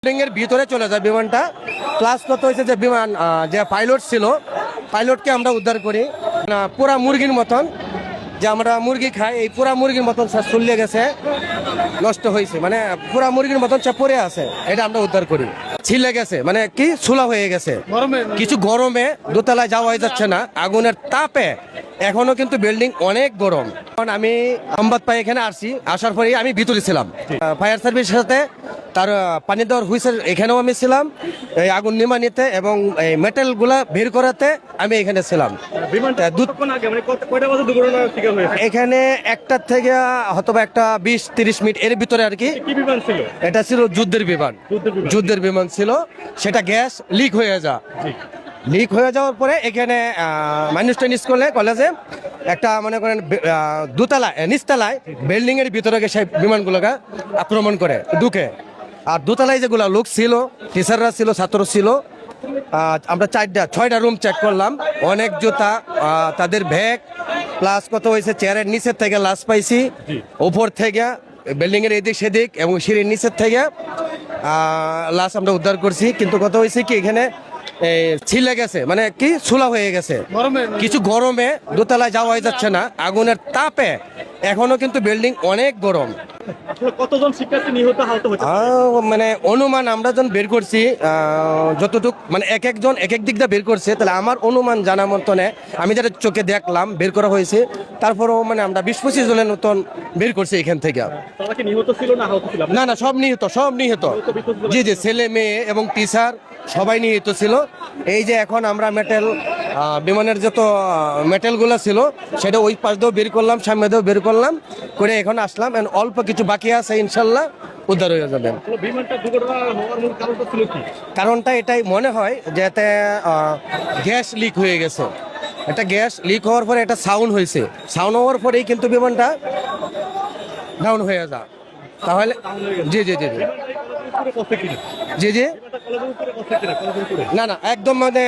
Building এর ভিতরে চলে যায় বিমানটা। প্লাস কত হয়েছে যে বিমান যে পাইলট ছিল, পাইলটকে আমরা উদ্ধার করি। পুরা মুরগির মতন, যে আমরা মুরগি খাই, এই পুরা মুরগির মতন সে চলে গেছে, নষ্ট হয়েছে, মানে পুরা মুরগির মতন সে পড়ে আছে, এটা আমরা উদ্ধার করি। ছিলে গেছে মানে কি ছোলা হয়ে গেছে, কিছু গরমে দোতলায় যাওয়াই যাচ্ছে না, আগুনের তাপে এখনো কিন্তু বিল্ডিং অনেক গরম। কারণ আমি সংবাদ পাই এখানে আসছি, আসার পরেই আমি ভিতরে ছিলাম ফায়ার সার্ভিসের সাথে, তার পানি দেওয়ার হুইসেল এখানেও আমি ছিলাম, এই আগুন নিমানিতে এবং এই মেটেল গুলা বের করাতে আমি এখানে ছিলাম। এখানে একটা থেকে হয়তো একটা 20-30 মিনিট এর ভিতরে আর কি। এটা ছিল যুদ্ধের বিমান, যুদ্ধের বিমান ছিল, সেটা গ্যাস লিক হয়ে লিক হয়ে যাওয়ার পরে এখানে মানুষটা স্কুলে কলেজে একটা মনে করেন দোতলায় নিচতলায় বিল্ডিং এর ভিতরে সেই বিমানগুলোকে আক্রমণ করে ঢুকে। আর দোতলায় যেগুলো লোক ছিল, টিচাররা ছিল, ছাত্র ছিল, আমরা 4-6টা রুম চেক করলাম, অনেক জুতা, তাদের ব্যাগ, প্লাস কত হয়েছে চেয়ারের নিচের থেকে লাশ পাইছি, উপর থেকে বিল্ডিং এর এদিক সেদিক এবং সিঁড়ির নিচের থেকে লাশ আমরা উদ্ধার করছি। কিন্তু কত হয়েছে কি এখানে ছিলে গেছে মানে কি ছোলা হয়ে গেছে, কিছু গরমে দোতলায় যাওয়াই যাচ্ছে না, আগুনের তাপে এখনো কিন্তু বিল্ডিং অনেক গরম। কতজন শিক্ষার্থী নিহত আহত হয়েছে মানে অনুমান আমরা যখন বের করছি, যতটুক মানে এক একজন এক এক দিক দিয়ে বের করছে, তাহলে আমার অনুমান জানা মতনে আমি যেটা চোখে দেখলাম বের করা হয়েছে, তারপরেও মানে আমরা 20-25 জনের মতন বের করছি এখান থেকে। তারা কি নিহত ছিল না আহত ছিল? না, সব নিহত। জি, ছেলে মেয়ে এবং টিচার সবাই নিহত ছিল। এই যে এখন আমরা মেটেল বিমানের যত মেটেলগুলো ছিল সেটা ওই পাশ দিয়েও বের করলাম, সামনে দিয়েও বের করলাম করে এখন আসলাম, অল্প কিছু বাকি আছে, ইনশাল্লাহ উদ্ধার হয়ে যাবে। কারণটা এটাই মনে হয় যে এতে গ্যাস লিক হয়ে গেছে, এটা গ্যাস লিক হওয়ার পরে একটা সাউন্ড হয়েছে, সাউন্ড হওয়ার পরেই কিন্তু বিমানটা ডাউন হয়ে যায়। তাহলে জি না একদম মানে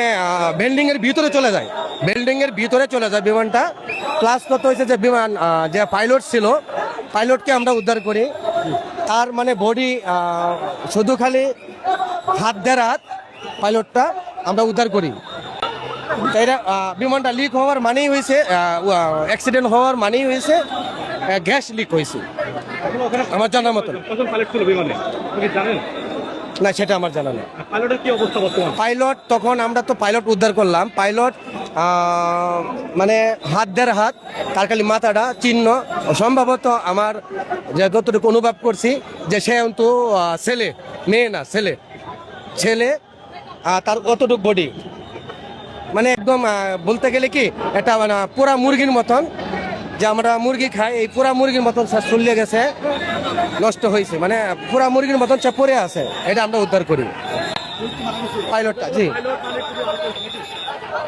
বিল্ডিং এর ভিতরে চলে যায়, বিমানটা। প্লাস কত হয়েছে যে বিমান যে পাইলট ছিল, পাইলটকে আমরা উদ্ধার করি, তার মানে বডি শুধু খালি হাত পাইলটটা আমরা উদ্ধার করি। এটা বিমানটা লিক হওয়ার মানেই হয়েছে, অ্যাক্সিডেন্ট হওয়ার মানেই হয়েছে গ্যাস লিক হয়েছে আমার জানার মতন। না, সেটা আমার জানা নেই। পাইলট তখন আমরা তো পাইলট উদ্ধার করলাম, পাইলট মানে হাত, তার খালি মাথাটা চিহ্ন, সম্ভবত আমার যতটুকু অনুভব করছি যে সে কিন্তু ছেলে, মেয়ে না, ছেলে, তার অতটুকু বডি মানে একদম বলতে গেলে কি এটা মানে পুরা মুরগির মতন, যে আমরা মুরগি খাই, এই পুরা মুরগির মতন সে চলে গেছে, নষ্ট হয়েছে, মানে পুরা মুরগির মতন সে পড়ে আছে, এটা আমরা উদ্ধার করি।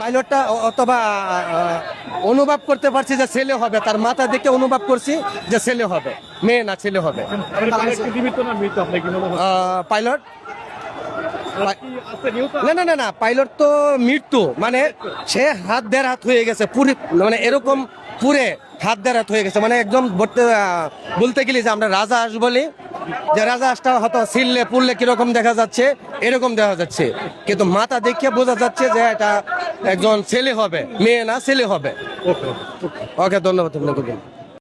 পাইলটটা অথবা অনুভব করতে পারছি যে ছেলে হবে, তার মাথা দেখে অনুভব করছি যে ছেলে হবে, মেয়ে না ছেলে হবে। পাইলট না, পাইলট তো মৃত্যু, মানে সে হাত হয়ে গেছে পুরি, মানে এরকম পুরে হাত হয়ে গেছে, মানে একদম বলতে গেলে যে আমরা রাজা হাঁস বলি, যে রাজা হাঁসটা হয়তো ছিললে পুড়লে কিরকম দেখা যাচ্ছে, এরকম দেখা যাচ্ছে, কিন্তু মাথা দেখে বোঝা যাচ্ছে যে এটা একজন ছেলে হবে, মেয়ে না ছেলে হবে। ওকে, ধন্যবাদ।